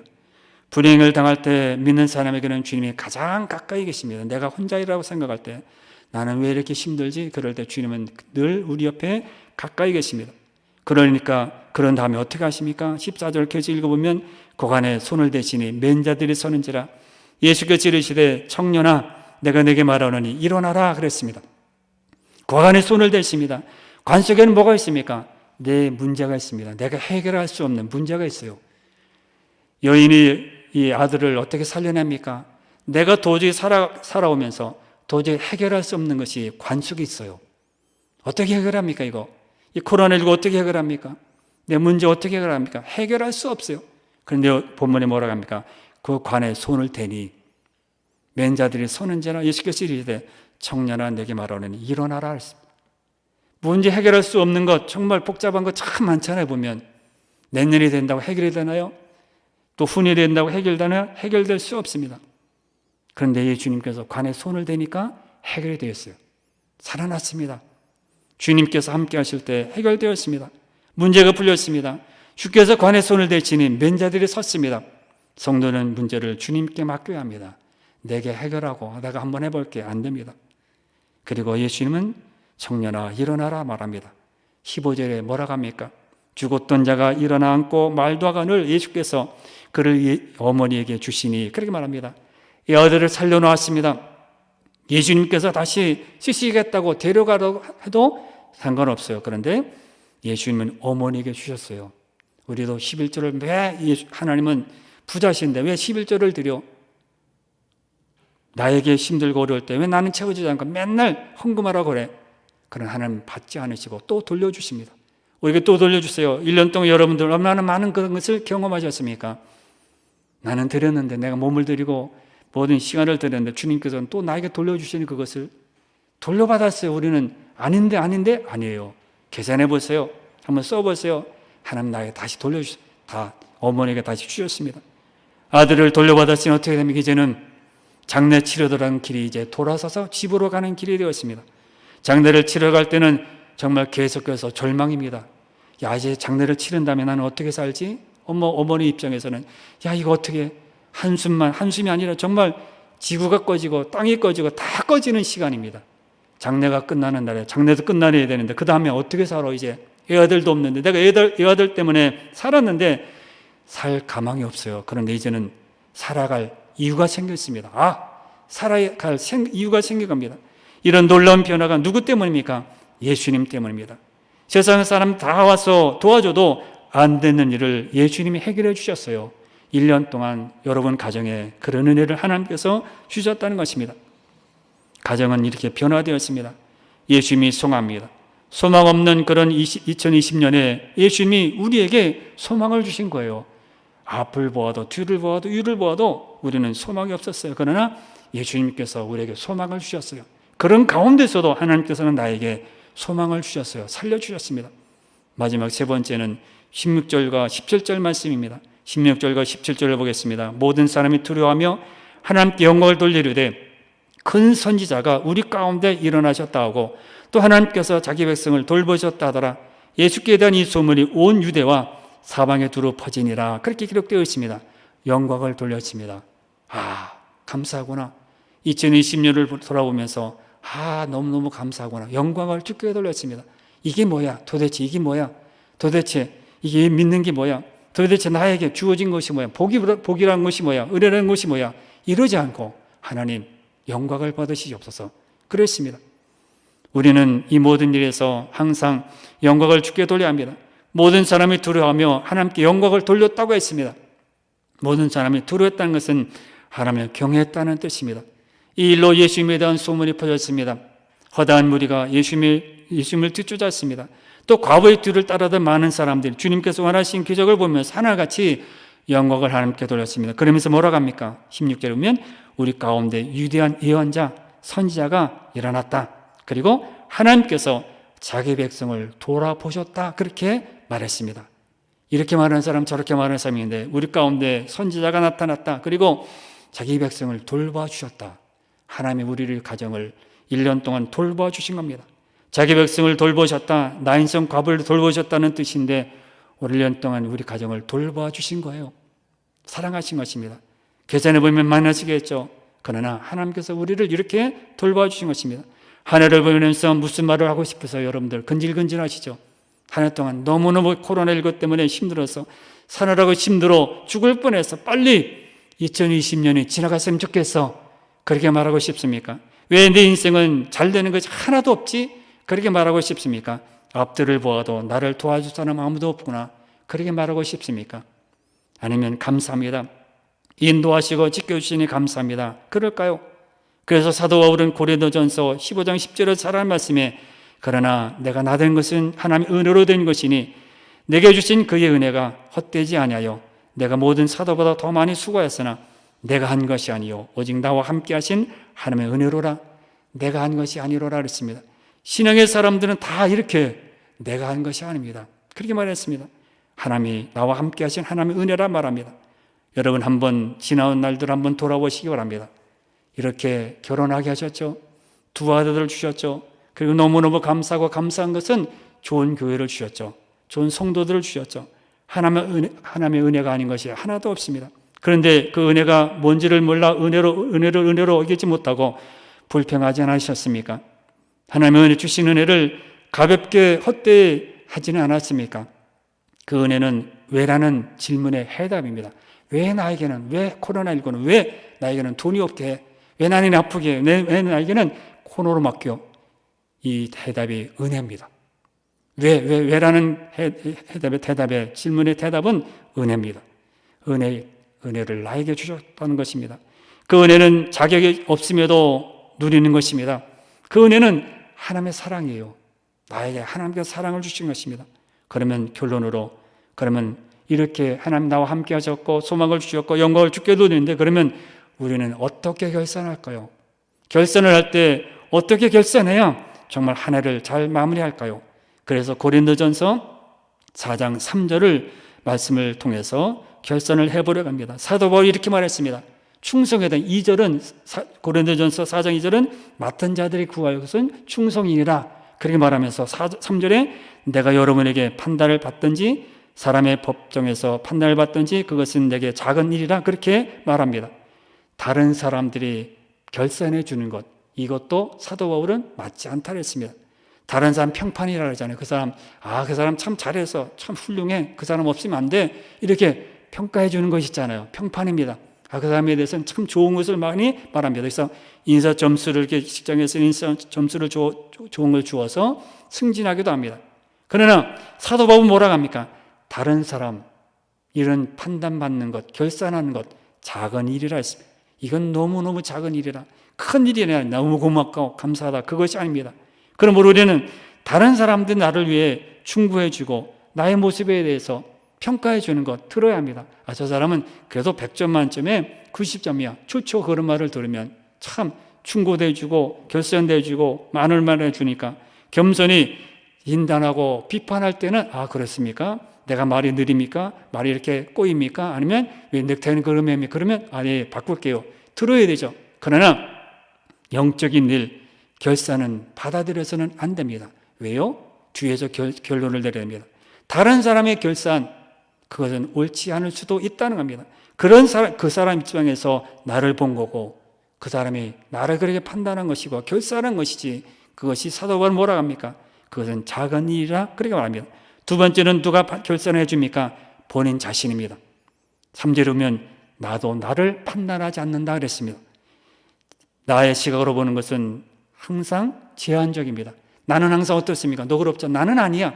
불행을 당할 때 믿는 사람에게는 주님이 가장 가까이 계십니다. 내가 혼자이라고 생각할 때, 나는 왜 이렇게 힘들지? 그럴 때 주님은 늘 우리 옆에 가까이 계십니다. 그러니까 그런 다음에 어떻게 하십니까? 14절 계속 읽어보면 고간에 손을 대시니 맨 자들이 서는지라 예수께서 이르시되 청년아 내가 내게 말하노니 일어나라 그랬습니다. 고간에 손을 대십니다. 관 속에는 뭐가 있습니까? 내 문제가 있습니다. 내가 해결할 수 없는 문제가 있어요. 여인이 이 아들을 어떻게 살려냅니까? 내가 도저히 살아오면서 도저히 해결할 수 없는 것이 관 속에 있어요. 어떻게 해결합니까 이거? 이 코로나19 어떻게 해결합니까? 내 문제 어떻게 해결합니까? 해결할 수 없어요. 그런데 본문에 뭐라고 합니까? 그 관에 손을 대니 맨 자들이 서는지라 예수께서 이르시되 청년아 내게 말하노니 일어나라 했습니다. 문제 해결할 수 없는 것 정말 복잡한 것 참 많잖아요. 보면 내년이 된다고 해결이 되나요? 또 훈이 된다고 해결되나요? 해결될 수 없습니다. 그런데 예수님께서 관에 손을 대니까 해결이 되었어요. 살아났습니다. 주님께서 함께 하실 때 해결되었습니다. 문제가 풀렸습니다. 주께서 관에 손을 대시니 맨 자들이 섰습니다. 성도는 문제를 주님께 맡겨야 합니다. 내게 해결하고 내가 한번 해볼게 안 됩니다. 그리고 예수님은 청년아 일어나라 말합니다. 15절에 뭐라고 합니까? 죽었던 자가 일어나 앉고 말도 하거늘 예수께서 그를 어머니에게 주시니 그렇게 말합니다. 이 아들을 살려놓았습니다. 예수님께서 다시 쓰시겠다고 데려가라고 해도 상관없어요. 그런데 예수님은 어머니에게 주셨어요. 우리도 11절을 왜 하나님은 부자신데 왜 11절을 드려? 나에게 힘들고 어려울 때 왜 나는 채워주지 않고 맨날 헌금하라고 그래? 그런 하나님 받지 않으시고 또 돌려주십니다. 우리에게 또 돌려주세요. 1년 동안 여러분들 얼마나 많은 그런 것을 경험하셨습니까? 나는 드렸는데 내가 몸을 드리고 모든 시간을 드렸는데 주님께서는 또 나에게 돌려주시는 그것을 돌려받았어요. 우리는 아닌데 아니에요. 계산해 보세요. 한번 써보세요. 하나님 나에게 다시 돌려주세요. 다 어머니에게 다시 주셨습니다. 아들을 돌려받았으니 어떻게 됩니까? 이제는 장례 치러들어가는 길이 이제 돌아서서 집으로 가는 길이 되었습니다. 장례를 치러 갈 때는 정말 계속해서 절망입니다. 야 이제 장례를 치른다면 나는 어떻게 살지? 어머니 입장에서는 야 이거 어떻게 한숨이 아니라 정말 지구가 꺼지고 땅이 꺼지고 다 꺼지는 시간입니다. 장례가 끝나는 날에 장례도 끝나야 되는데 그 다음에 어떻게 살아? 이제 애아들도 없는데 내가 애아들 때문에 살았는데 살 가망이 없어요. 그런데 이제는 살아갈 이유가 생겼습니다. 살아갈 이유가 생겨갑니다. 이런 놀라운 변화가 누구 때문입니까? 예수님 때문입니다. 세상 사람 다 와서 도와줘도 안 되는 일을 예수님이 해결해 주셨어요. 1년 동안 여러분 가정에 그런 은혜를 하나님께서 주셨다는 것입니다. 가정은 이렇게 변화되었습니다. 예수님이 소망합니다. 소망 없는 그런 2020년에 예수님이 우리에게 소망을 주신 거예요. 앞을 보아도 뒤를 보아도 위를 보아도 우리는 소망이 없었어요. 그러나 예수님께서 우리에게 소망을 주셨어요. 그런 가운데서도 하나님께서는 나에게 소망을 주셨어요. 살려주셨습니다. 마지막 세 번째는 16절과 17절 말씀입니다. 16절과 17절을 보겠습니다. 모든 사람이 두려워하며 하나님께 영광을 돌리려되 큰 선지자가 우리 가운데 일어나셨다 하고 또 하나님께서 자기 백성을 돌보셨다 하더라. 예수께 대한 이 소문이 온 유대와 사방에 두루 퍼지니라. 그렇게 기록되어 있습니다. 영광을 돌렸습니다. 감사하구나. 2020년을 돌아보면서 너무너무 감사하구나. 영광을 주께 돌렸습니다. 이게 뭐야? 도대체 이게 뭐야? 도대체 이게 믿는 게 뭐야? 도대체 나에게 주어진 것이 뭐야? 복이라는 것이 뭐야? 은혜라는 것이 뭐야? 이러지 않고 하나님 영광을 받으시옵소서. 그랬습니다. 우리는 이 모든 일에서 항상 영광을 주께 돌려야 합니다. 모든 사람이 두려워하며 하나님께 영광을 돌렸다고 했습니다. 모든 사람이 두려웠다는 것은 하나님을 경외했다는 뜻입니다. 이 일로 예수님에 대한 소문이 퍼졌습니다. 허다한 무리가 예수님을 뒤쫓았습니다. 또 과부의 뒤를 따르던 많은 사람들이 주님께서 원하신 기적을 보면서 하나같이 영광을 하나님께 돌렸습니다. 그러면서 뭐라고 합니까? 16절에 보면 우리 가운데 위대한 예언자, 선지자가 일어났다. 그리고 하나님께서 자기 백성을 돌아보셨다. 그렇게 말했습니다. 이렇게 말하는 사람 저렇게 말하는 사람인데 우리 가운데 선지자가 나타났다. 그리고 자기 백성을 돌봐주셨다. 하나님이 우리를 가정을 1년 동안 돌봐주신 겁니다. 자기 백성을 돌보셨다. 나인성 과부를 돌보셨다는 뜻인데 1년 동안 우리 가정을 돌봐주신 거예요. 사랑하신 것입니다. 계산해 보면 많아지겠죠. 그러나 하나님께서 우리를 이렇게 돌봐주신 것입니다. 한 해를 보면서 무슨 말을 하고 싶어서 여러분들 근질근질하시죠. 한 해 동안 너무너무 코로나19 때문에 힘들어서 사느라고 힘들어 죽을 뻔해서 빨리 2020년이 지나갔으면 좋겠어. 그렇게 말하고 싶습니까? 왜 내 인생은 잘 되는 것이 하나도 없지? 그렇게 말하고 싶습니까? 앞들을 보아도 나를 도와줄 사람 아무도 없구나. 그렇게 말하고 싶습니까? 아니면 감사합니다. 인도하시고 지켜주시니 감사합니다. 그럴까요? 그래서 사도 바울은 고린도전서 15장 10절에 잘한 말씀에 그러나 내가 나된 것은 하나님의 은혜로 된 것이니 내게 주신 그의 은혜가 헛되지 아니하여 내가 모든 사도보다 더 많이 수고하였으나 내가 한 것이 아니요 오직 나와 함께 하신 하나님의 은혜로라. 내가 한 것이 아니로라 그랬습니다. 신앙의 사람들은 다 이렇게 내가 한 것이 아닙니다. 그렇게 말했습니다. 하나님이 나와 함께 하신 하나님의 은혜라 말합니다. 여러분 한번 지나온 날들 한번 돌아보시기 바랍니다. 이렇게 결혼하게 하셨죠. 두 아들을 주셨죠. 그리고 너무너무 감사하고 감사한 것은 좋은 교회를 주셨죠. 좋은 성도들을 주셨죠. 하나님의 은혜가 아닌 것이 하나도 없습니다. 그런데 그 은혜가 뭔지를 몰라 은혜로 여기지 못하고 불평하지 않으셨습니까? 하나님의 은혜 주신 은혜를 가볍게 헛되이 하지는 않았습니까? 그 은혜는 왜라는 질문의 해답입니다. 왜 나에게는, 왜 코로나19는, 왜 나에게는 돈이 없게 해? 왜 나는 아프게 해? 왜 나에게는 코로나로 맡겨? 이 대답이 은혜입니다. 왜라는 대답의 질문의 대답은 은혜입니다. 은혜를 나에게 주셨다는 것입니다. 그 은혜는 자격이 없음에도 누리는 것입니다. 그 은혜는 하나님의 사랑이에요. 나에게 하나님께서 사랑을 주신 것입니다. 그러면 결론으로 이렇게 하나님 나와 함께 하셨고 소망을 주셨고 영광을 주께 드리는데 그러면 우리는 어떻게 결산할까요? 결산을 할 때 어떻게 결산해야 정말 한 해를 잘 마무리할까요? 그래서 고린도전서 4장 3절을 말씀을 통해서 결산을 해보려고 합니다. 사도 바울이 이렇게 말했습니다. 충성에 대한 2절은 고린도전서 4장 2절은 맡은 자들이 구할 것은 충성이니라 그렇게 말하면서 3절에 내가 여러분에게 판단을 받든지 사람의 법정에서 판단을 받든지 그것은 내게 작은 일이라 그렇게 말합니다. 다른 사람들이 결산해 주는 것 이것도 사도 바울은 맞지 않다 그랬습니다. 다른 사람 평판이라 그러잖아요. 그 사람 참 잘해서 참 훌륭해. 그 사람 없으면 안 돼. 이렇게 평가해 주는 것이 있잖아요. 평판입니다. 그 사람에 대해서는 참 좋은 것을 많이 말합니다. 그래서 인사 점수를 이렇게 직장에서 인사 점수를 좋은 걸 주어서 승진하기도 합니다. 그러나 사도 바울은 뭐라고 합니까? 다른 사람 이런 판단받는 것, 결산하는 것 작은 일이라 했습니다. 이건 너무너무 작은 일이라 큰 일이 아니라 너무 고맙고 감사하다 그것이 아닙니다. 그러므로 우리는 다른 사람들 나를 위해 충고해 주고 나의 모습에 대해서 평가해 주는 것 들어야 합니다. 저 사람은 그래도 100점 만점에 90점이야. 좋죠. 그런 말을 들으면 참 충고돼 주고 결산돼 주고 많은 말을 주니까 겸손히 인단하고 비판할 때는 그렇습니까? 내가 말이 느립니까? 말이 이렇게 꼬입니까? 아니면 왜 넥타이는 그러면 네, 바꿀게요. 들어야 되죠. 그러나 영적인 일 결산은 받아들여서는 안 됩니다. 왜요? 뒤에서 결론을 내려야 됩니다. 다른 사람의 결산 그것은 옳지 않을 수도 있다는 겁니다. 그 사람 입장에서 나를 본 거고 그 사람이 나를 그렇게 판단한 것이고 결산한 것이지 그것이 사도 바울은 뭐라고 합니까? 그것은 작은 일이라 그렇게 말합니다. 두 번째는 누가 결산해 줍니까? 본인 자신입니다. 3절에 보면 나도 나를 판단하지 않는다 그랬습니다. 나의 시각으로 보는 것은 항상 제한적입니다. 나는 항상 어떻습니까? 너그럽죠? 나는 아니야.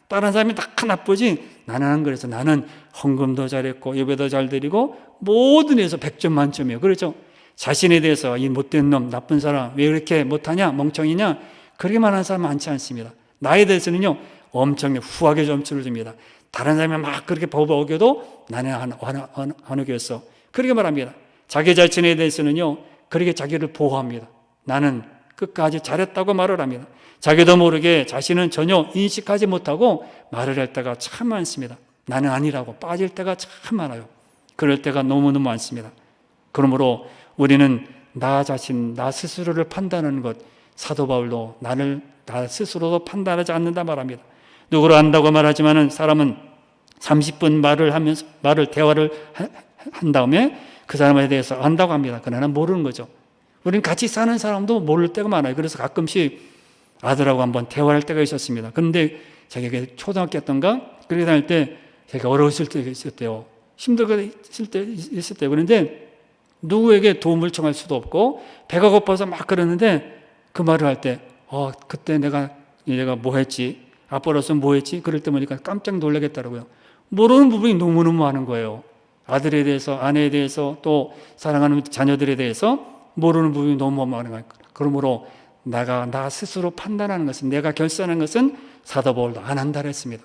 다른 사람이 다 나쁘지 나는 안 그래서 나는 헌금도 잘했고 예배도 잘 드리고 모든 데서 100점 만점이에요. 그렇죠? 자신에 대해서 이 못된 놈 나쁜 사람 왜 이렇게 못하냐 멍청이냐 그렇게 말하는 사람 많지 않습니다. 나에 대해서는요 엄청 후하게 점수를 줍니다. 다른 사람이 막 그렇게 어겨도 나는 안 어겼어 그렇게 말합니다. 자기 자신에 대해서는요 그렇게 자기를 보호합니다. 나는 끝까지 잘했다고 말을 합니다. 자기도 모르게 자신은 전혀 인식하지 못하고 말을 할 때가 참 많습니다. 나는 아니라고 빠질 때가 참 많아요. 그럴 때가 너무너무 많습니다. 그러므로 우리는 나 자신, 나 스스로를 판단하는 것, 사도 바울도 나 스스로도 판단하지 않는다 말합니다. 누구를 안다고 말하지만은 사람은 30분 대화를 한 다음에 그 사람에 대해서 안다고 합니다. 그러나 모르는 거죠. 우리는 같이 사는 사람도 모를 때가 많아요. 그래서 가끔씩 아들하고 한번 대화할 때가 있었습니다. 그런데 자기가 초등학교였던가 그렇게 다닐 때 자기가 어려웠을 때가 있었대요. 힘들게 있을 때. 그런데 누구에게 도움을 청할 수도 없고 배가 고파서 막 그러는데 그 말을 할 때 그때 내가 뭐 했지? 아빠로서 뭐 했지? 그럴 때 보니까 깜짝 놀라겠더라고요. 모르는 부분이 너무너무 많은 거예요. 아들에 대해서, 아내에 대해서, 또 사랑하는 자녀들에 대해서 모르는 부분이 너무 많은 거예요. 그러므로 나 스스로 판단하는 것은, 내가 결산하는 것은 사도 바울도 안 한다 했습니다.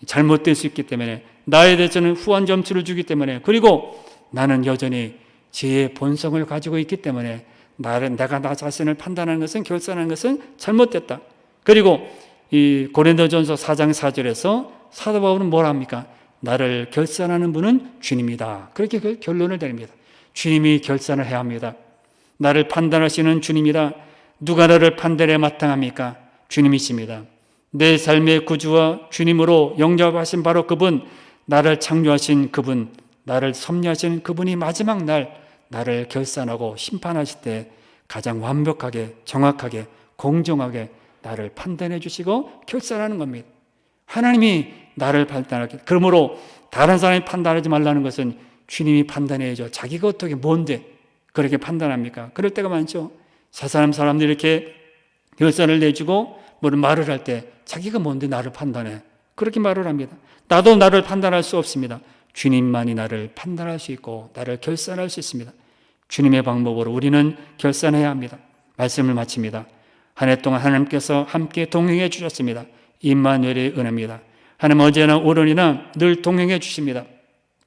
잘못될 수 있기 때문에, 나에 대해서는 후한 점수를 주기 때문에, 그리고 나는 여전히 지혜의 본성을 가지고 있기 때문에 내가 나 자신을 판단하는 것은, 결산하는 것은 잘못됐다. 그리고 이 고린도전서 4장 4절에서 사도 바울은 뭘 합니까? 나를 결산하는 분은 주님이다. 그렇게 결론을 내립니다. 주님이 결산을 해야 합니다. 나를 판단하시는 주님이다. 누가 나를 판단에 마땅합니까? 주님이십니다. 내 삶의 구주와 주님으로 영접하신 바로 그분, 나를 창조하신 그분, 나를 섭리하신 그분이 마지막 날 나를 결산하고 심판하실 때 가장 완벽하게, 정확하게, 공정하게 나를 판단해 주시고 결산하는 겁니다. 하나님이 나를 판단하게. 그러므로 다른 사람이 판단하지 말라는 것은 주님이 판단해야죠. 자기가 어떻게 뭔데 그렇게 판단합니까? 그럴 때가 많죠. 사람들이 이렇게 결산을 내주고 말을 할 때 자기가 뭔데 나를 판단해. 그렇게 말을 합니다. 나도 나를 판단할 수 없습니다. 주님만이 나를 판단할 수 있고 나를 결산할 수 있습니다. 주님의 방법으로 우리는 결산해야 합니다. 말씀을 마칩니다. 한 해 동안 하나님께서 함께 동행해 주셨습니다. 임마누엘의 은혜입니다. 하나님 언제나 오른이나 늘 동행해 주십니다.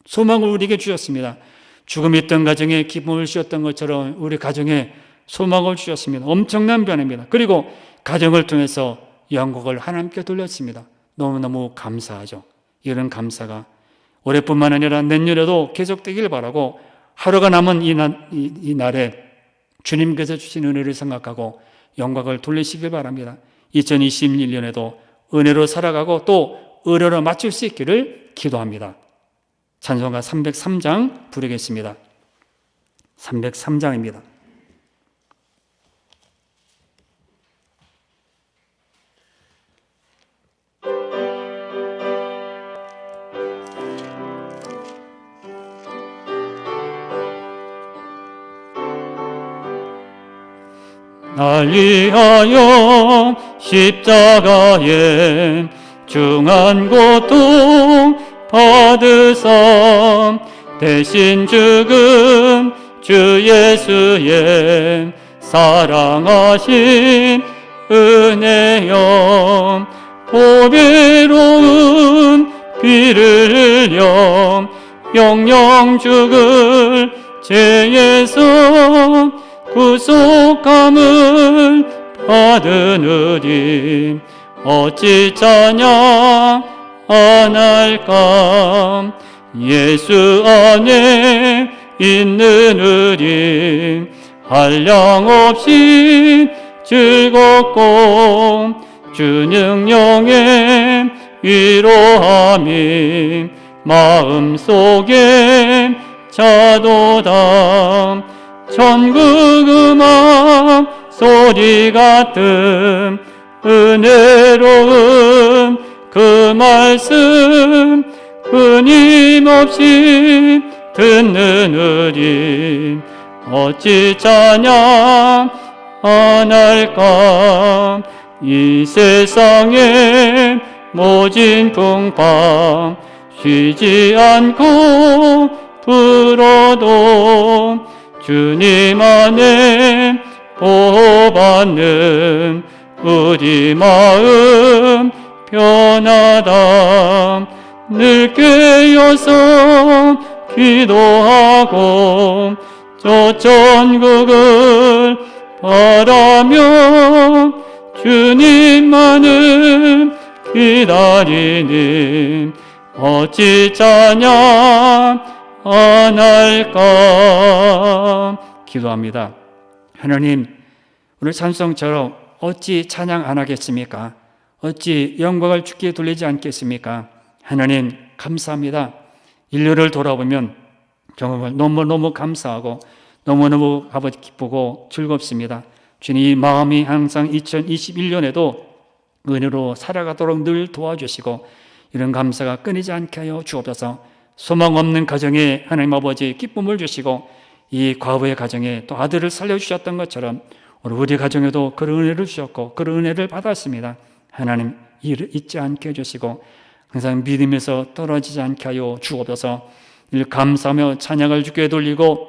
소망을 우리에게 주셨습니다. 죽음이 있던 가정에 기쁨을 주셨던 것처럼 우리 가정에 소망을 주셨습니다. 엄청난 변화입니다. 그리고 가정을 통해서 영광을 하나님께 돌렸습니다. 너무너무 감사하죠. 이런 감사가 올해뿐만 아니라 내년에도 계속되길 바라고, 하루가 남은 이 날에 주님께서 주신 은혜를 생각하고 영광을 돌리시길 바랍니다. 2021년에도 은혜로 살아가고 또 의뢰로 맞출 수 있기를 기도합니다. 찬송가 303장 부르겠습니다. 303장입니다. 날 위하여 십자가에 중한 고통 받으사 대신 죽은 주 예수의 사랑하신 은혜여, 보배로운 피를 흘려 영영 죽을 죄에서 구속함을 받으느니 어찌 찬양 안 할까. 예수 안에 있는 우리 한량없이 즐겁고 주 능력에 위로함이 마음속에 차도다. 천국 음악 소리 같은 은혜로운 그 말씀 끊임없이 듣는 우리 어찌 찬양 안 할까. 이 세상에 모진 풍파 쉬지 않고 불어도 주님 안에 보호받는 우리 마음 편하다. 늘 깨어서 기도하고 저 천국을 바라며 주님만을 기다리니 어찌 찬양 안 할까? 기도합니다. 하나님, 오늘 찬송처럼 어찌 찬양 안 하겠습니까? 어찌 영광을 주께 돌리지 않겠습니까? 하나님, 감사합니다. 인류를 돌아보면 정말 너무너무 감사하고 너무너무 아버지 기쁘고 즐겁습니다. 주님, 이 마음이 항상 2021년에도 은혜로 살아가도록 늘 도와주시고 이런 감사가 끊이지 않게 하여 주옵소서. 소망 없는 가정에 하나님 아버지 기쁨을 주시고 이 과부의 가정에 또 아들을 살려주셨던 것처럼 오늘 우리 가정에도 그런 은혜를 주셨고 그런 은혜를 받았습니다. 하나님, 이를 잊지 않게 해주시고 항상 믿음에서 떨어지지 않게 하여 주옵소서. 늘 감사하며 찬양을 주께 돌리고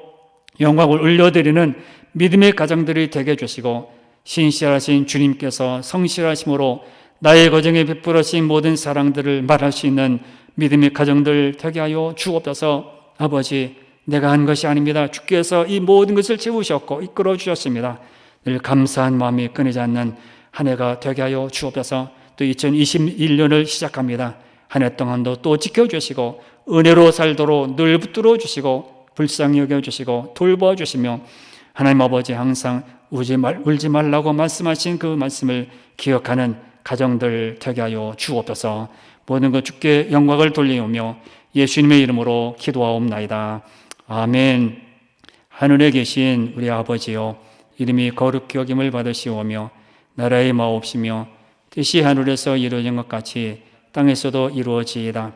영광을 올려드리는 믿음의 가정들이 되게 해주시고 신실하신 주님께서 성실하심으로 나의 가정에 베풀으신 모든 사랑들을 말할 수 있는 믿음의 가정들 되게 하여 주옵소서. 아버지, 내가 한 것이 아닙니다. 주께서 이 모든 것을 채우셨고 이끌어 주셨습니다. 늘 감사한 마음이 끊이지 않는 한 해가 되게 하여 주옵소서. 또 2021년을 시작합니다. 한 해 동안도 또 지켜주시고 은혜로 살도록 늘 붙들어 주시고 불쌍히 여겨주시고 돌보아주시며 하나님 아버지 항상 울지 말라고 말씀하신 그 말씀을 기억하는 가정들 되게 하여 주옵소서. 모든 것 주께 영광을 돌리오며 예수님의 이름으로 기도하옵나이다. 아멘. 하늘에 계신 우리 아버지여, 이름이 거룩히 여김을 받으시오며 나라의 마옵시며 뜻이 하늘에서 이루어진 것 같이 땅에서도 이루어지이다.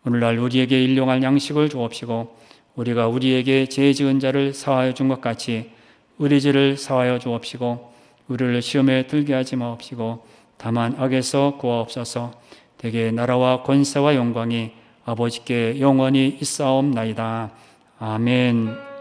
오늘날 우리에게 일용할 양식을 주옵시고 우리가 우리에게 죄 지은 자를 사하여 준 것 같이 우리 죄를 사하여 주옵시고 우리를 시험에 들게 하지 마옵시고 다만 악에서 구하옵소서. 대개 나라와 권세와 영광이 아버지께 영원히 있사옵나이다. 아멘.